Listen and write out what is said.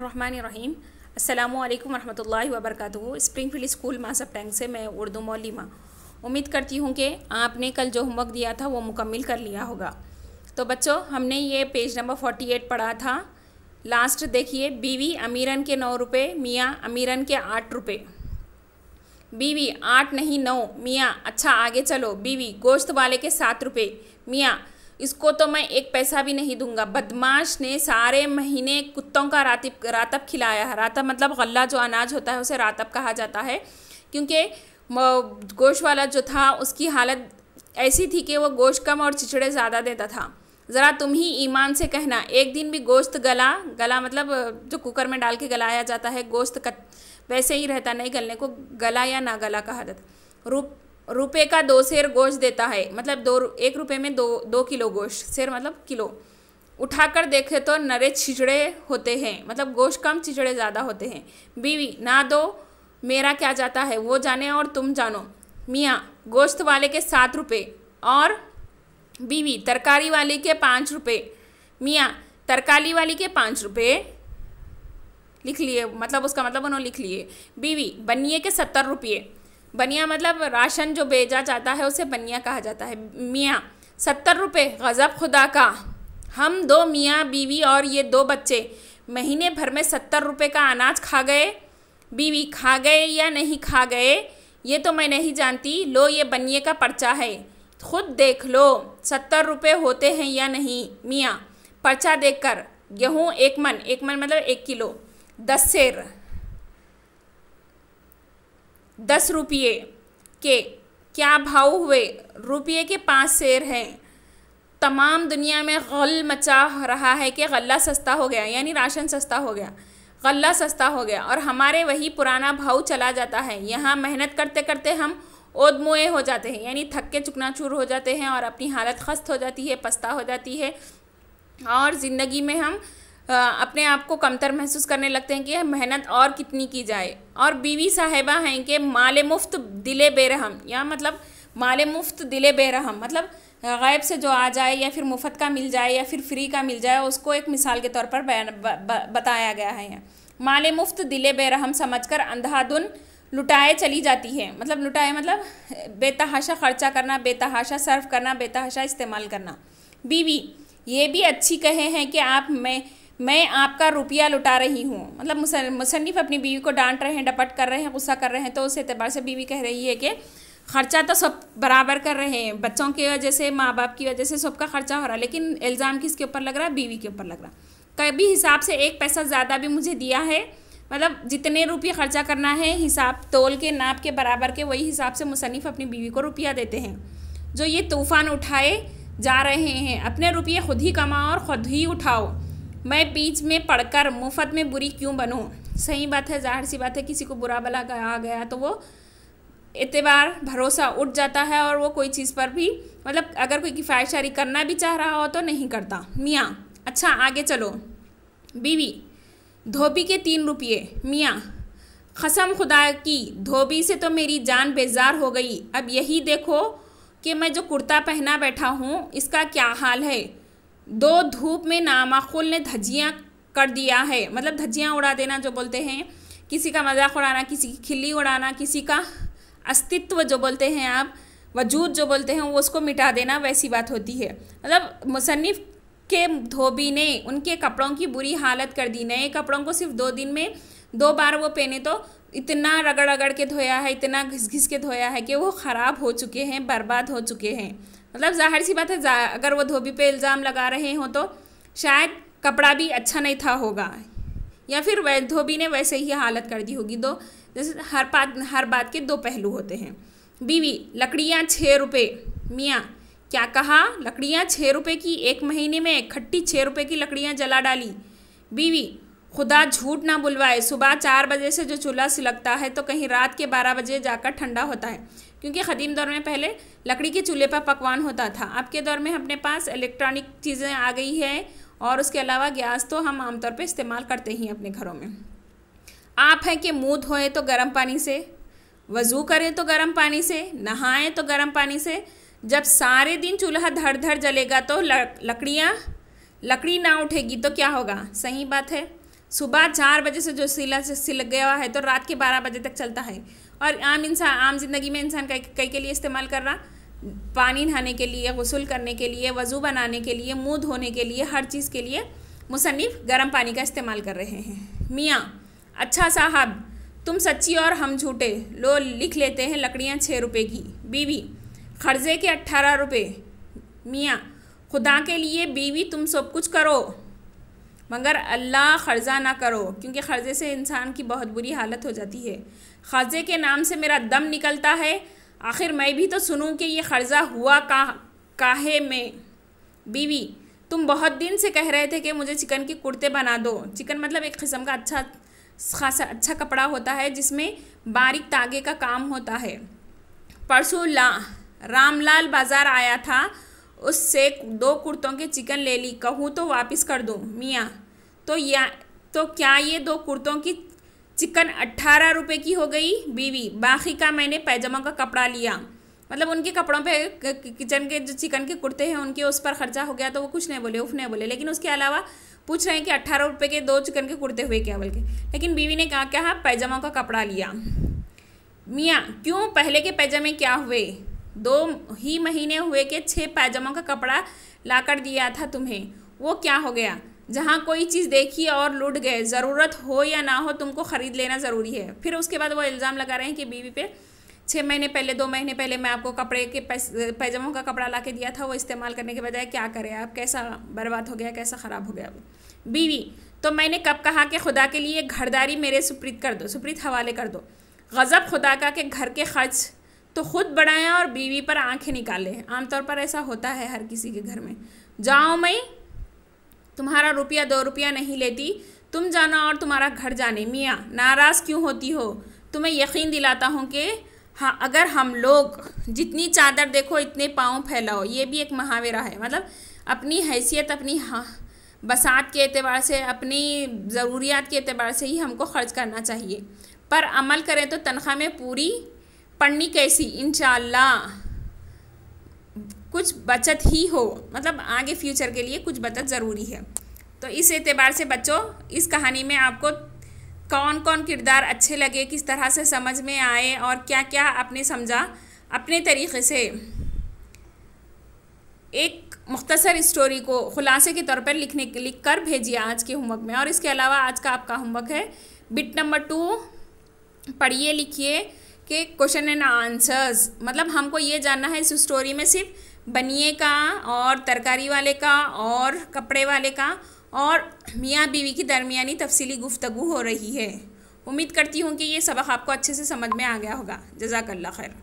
रहीम अस्सलामुअलैकुम वरहमतुल्लाहि वबरकातुहू। Springfield school Masab tank से मैं उर्दू मौलिमा। उम्मीद करती हूँ कि आपने कल जो होमवर्क दिया था वो मुकम्मिल कर लिया होगा। तो बच्चों, हमने ये पेज नंबर 48 पढ़ा था। लास्ट देखिए, बीवी अमीरन के 9 रुपये, मियाँ अमीरन के 8 रुपये। बीवी 8 नहीं 9, मियाँ अच्छा आगे चलो। बीवी गोश्त वाले के 7 रुपये, मियाँ इसको तो मैं 1 पैसा भी नहीं दूंगा। बदमाश ने सारे महीने कुत्तों का रातब खिलाया है। रातब मतलब गल्ला, जो अनाज होता है उसे रातब कहा जाता है, क्योंकि गोश्त वाला जो था उसकी हालत ऐसी थी कि वो गोश्त कम और चिचड़े ज़्यादा देता था। ज़रा तुम ही ईमान से कहना, एक दिन भी गोश्त गला मतलब जो कुकर में डाल के गलाया जाता है, गोश्त वैसे ही रहता, नहीं गलने को गला या ना गला कहा जाता। रुपये का 2 सेर गोश्त देता है, मतलब 1 रुपये में 2 किलो गोश्त। सेर मतलब किलो। उठाकर देखे तो नरे छिचड़े होते हैं, मतलब गोश्त कम चिचड़े ज़्यादा होते हैं। बीवी ना दो, मेरा क्या जाता है, वो जाने और तुम जानो। मियाँ गोश्त वाले के 7 रुपये और बीवी तरकारी वाली के 5 रुपये। मियाँ तरकारी वाली के 5 रुपये लिख लिए, मतलब उसका मतलब उन्होंने लिख लिए। बीवी बनिए के 70 रुपये। बनिया मतलब राशन जो भेजा जाता है उसे बनिया कहा जाता है। मियाँ 70 रुपये, गज़ब खुदा का। हम 2 मियाँ बीवी और ये 2 बच्चे महीने भर में 70 रुपये का अनाज खा गए। बीवी खा गए या नहीं खा गए ये तो मैं नहीं जानती, लो ये बनिए का पर्चा है, खुद देख लो 70 रुपये होते हैं या नहीं। मियाँ पर्चा देखकर, गेहूँ 1 मन मतलब 1 किलो, 10 सेर 10 रुपये के क्या भाव हुए, रुपये के 5 सेर हैं। तमाम दुनिया में गल मचा रहा है कि गल्ला सस्ता हो गया, यानी राशन सस्ता हो गया, गल्ला सस्ता हो गया, और हमारे वही पुराना भाव चला जाता है। यहाँ मेहनत करते करते हम ओदमुए हो जाते हैं, यानी थक के चुकनाचूर हो जाते हैं और अपनी हालत खस्त हो जाती है, पछता हो जाती है, और ज़िंदगी में हम अपने आप को कमतर महसूस करने लगते हैं कि मेहनत और कितनी की जाए। और बीवी साहिबा हैं कि माले मुफ्त दिले बेरहम, या मतलब माले मुफ्त दिले बेरहम मतलब गैब से जो आ जाए या फिर मुफ्त का मिल जाए या फिर फ्री का मिल जाए, उसको एक मिसाल के तौर पर बताया गया है। माले मुफ्त दिले बेरहम समझकर अंधाधुन लुटाए चली जाती है, मतलब लुटाए मतलब बेतहाशा खर्चा करना, बेतहाशा सर्व करना, बेतहाशा इस्तेमाल करना। बीवी ये भी अच्छी कहे हैं कि मैं आपका रुपया लुटा रही हूँ, मतलब मुसन्निफ अपनी बीवी को डांट रहे हैं, डपट कर रहे हैं, गुस्सा कर रहे हैं, तो उस एतबार से बीवी कह रही है कि ख़र्चा तो सब बराबर कर रहे हैं, बच्चों की वजह से, माँ बाप की वजह से सबका खर्चा हो रहा है, लेकिन इल्ज़ाम किसके ऊपर लग रहा है, बीवी के ऊपर लग रहा है। कभी हिसाब से 1 पैसा ज़्यादा भी मुझे दिया है, मतलब जितने रुपये खर्चा करना है हिसाब तोल के नाप के बराबर के, वही हिसाब से मुसन्निफ अपनी बीवी को रुपया देते हैं। जो ये तूफ़ान उठाए जा रहे हैं, अपने रुपये खुद ही कमाओ और ख़ुद ही उठाओ, मैं बीच में पढ़कर मुफ्त में बुरी क्यों बनूं। सही बात है, ज़ाहिर सी बात है, किसी को बुरा भला आ गया तो वो एतबार भरोसा उठ जाता है और वो कोई चीज़ पर भी, मतलब अगर कोई किफ़ायतशारी करना भी चाह रहा हो तो नहीं करता। मियाँ अच्छा आगे चलो। बीवी धोबी के 3 रुपये। मियाँ कसम खुदा की, धोबी से तो मेरी जान बेजार हो गई। अब यही देखो कि मैं जो कुर्ता पहना बैठा हूँ इसका क्या हाल है। 2 धूप में नामाकुल ने धज्जियाँ कर दिया है, मतलब धज्जियाँ उड़ा देना जो बोलते हैं, किसी का मजाक उड़ाना, किसी की खिल्ली उड़ाना, किसी का अस्तित्व जो बोलते हैं आप, वजूद जो बोलते हैं, वो उसको मिटा देना, वैसी बात होती है। मतलब मुसन्निफ के धोबी ने उनके कपड़ों की बुरी हालत कर दी। नए कपड़ों को सिर्फ 2 दिन में 2 बार वो पहने तो इतना रगड़ के धोया है, इतना घिस के धोया है कि वो ख़राब हो चुके हैं, बर्बाद हो चुके हैं। मतलब ज़ाहिर सी बात है, अगर वो धोबी पे इल्ज़ाम लगा रहे हों तो शायद कपड़ा भी अच्छा नहीं था होगा, या फिर धोबी ने वैसे ही हालत कर दी होगी। जैसे हर बात के 2 पहलू होते हैं। बीवी लकड़ियाँ 6 रुपये। मियाँ क्या कहा, लकड़ियाँ 6 रुपये की, 1 महीने में इकट्ठी 6 रुपये की लकड़ियाँ जला डाली। बीवी खुदा झूठ ना बुलवाए, सुबह 4 बजे से जो चूल्हा सिलकता है तो कहीं रात के 12 बजे जाकर ठंडा होता है, क्योंकि क़दीम दौर में पहले लकड़ी के चूल्हे पर पकवान होता था। अब के दौर में अपने पास इलेक्ट्रॉनिक चीज़ें आ गई है, और उसके अलावा गैस तो हम आमतौर पे इस्तेमाल करते ही अपने घरों में। आप हैं कि मुँह धोए तो गर्म पानी से, वज़ू करें तो गर्म पानी से, नहाएं तो गर्म पानी से। जब सारे दिन चूल्हा धड़ धड़ जलेगा तो लकड़ी ना उठेगी तो क्या होगा। सही बात है। सुबह 4 बजे से जो सिल गया है तो रात के 12 बजे तक चलता है। और आम जिंदगी में इंसान कई के लिए इस्तेमाल कर रहा, पानी नहाने के लिए, गुस्ल करने के लिए, वज़ू बनाने के लिए, मुंह धोने के लिए, हर चीज़ के लिए मुसन्निफ़ गर्म पानी का इस्तेमाल कर रहे हैं। मियाँ, अच्छा साहब तुम सच्ची और हम झूठे, लो लिख लेते हैं लकड़ियाँ 6 रुपये की। बीवी, खर्जे के 18 रुपये। मियाँ, खुदा के लिए बीवी तुम सब कुछ करो मगर अल्लाह ख़र्ज़ा ना करो, क्योंकि ख़र्ज़े से इंसान की बहुत बुरी हालत हो जाती है। ख़र्ज़े के नाम से मेरा दम निकलता है, आखिर मैं भी तो सुनूं कि ये ख़र्ज़ा हुआ काहे में। बीवी, तुम बहुत दिन से कह रहे थे कि मुझे चिकन के कुर्ते बना दो। चिकन मतलब एक किस्म का अच्छा कपड़ा होता है जिसमें बारीक तागे का काम होता है। परसों रामलाल बाज़ार आया था, उससे 2 कुर्तों के चिकन ले ली, कहूँ तो वापस कर दूँ। मियाँ, तो क्या ये 2 कुर्तों की चिकन 18 रुपये की हो गई। बीवी, बाकी का मैंने पैजामा का कपड़ा लिया, मतलब उनके कपड़ों पे किचन के जो चिकन के कुर्ते हैं उनके उस पर खर्चा हो गया तो वो कुछ नहीं बोले, उफ नहीं बोले, लेकिन उसके अलावा पूछ रहे हैं कि 18 रुपये के 2 चिकन के कुर्ते हुए क्या बोल के, लेकिन बीवी ने कहा क्या पैजामा का कपड़ा लिया। मियाँ, क्यों, पहले के पैजामे क्या हुए? 2 ही महीने हुए कि 6 पैजामों का कपड़ा लाकर दिया था तुम्हें, वो क्या हो गया? जहाँ कोई चीज़ देखी और लूट गए, ज़रूरत हो या ना हो तुमको ख़रीद लेना ज़रूरी है। फिर उसके बाद वो इल्ज़ाम लगा रहे हैं कि बीवी पे 6 महीने पहले 2 महीने पहले मैं आपको कपड़े के पैजामों का कपड़ा ला के दिया था, वो इस्तेमाल करने के बजाय क्या करें आप, कैसा बर्बाद हो गया, कैसा ख़राब हो गया। बीवी, तो मैंने कब कहा कि खुदा के लिए घरदारी मेरे सुप्रीत हवाले कर दो। गज़ब खुदा का कि घर के खर्च तो खुद बढ़ाएं और बीवी पर आंखें निकालें। आमतौर पर ऐसा होता है हर किसी के घर में। जाओ, मैं तुम्हारा रुपया 2 रुपया नहीं लेती, तुम जाना और तुम्हारा घर जाने। मियाँ, नाराज़ क्यों होती हो? तुम्हें यकीन दिलाता हूँ कि हाँ, अगर हम लोग जितनी चादर देखो इतने पाँव फैलाओ, ये भी एक मुहावरा है। मतलब अपनी हैसियत, अपनी बसात के एतबार से, अपनी ज़रूरियात के एतबार से ही हमको ख़र्च करना चाहिए, पर अमल करें तो तनख्वाह में पूरी पढ़नी कैसी, इंशाअल्लाह कुछ बचत ही हो, मतलब आगे फ्यूचर के लिए कुछ बचत ज़रूरी है। तो इस एतबार से बच्चों, इस कहानी में आपको कौन कौन किरदार अच्छे लगे, किस तरह से समझ में आए और क्या क्या आपने समझा, अपने तरीक़े से एक मुख्तसर स्टोरी को खुलासे के तौर पर लिख कर भेजिए आज के होमवर्क में। और इसके अलावा आज का आपका होमवर्क है बिट नंबर 2, पढ़िए लिखिए कि क्वेश्चन एंड आंसर्स, मतलब हमको ये जानना है इस स्टोरी में सिर्फ बनिए का और तरकारी वाले का और कपड़े वाले का और मियाँ बीवी की दरमियानी तफसीली गुफ्तगू हो रही है। उम्मीद करती हूँ कि ये सबक आपको अच्छे से समझ में आ गया होगा। जज़ाकल्लाह खैर।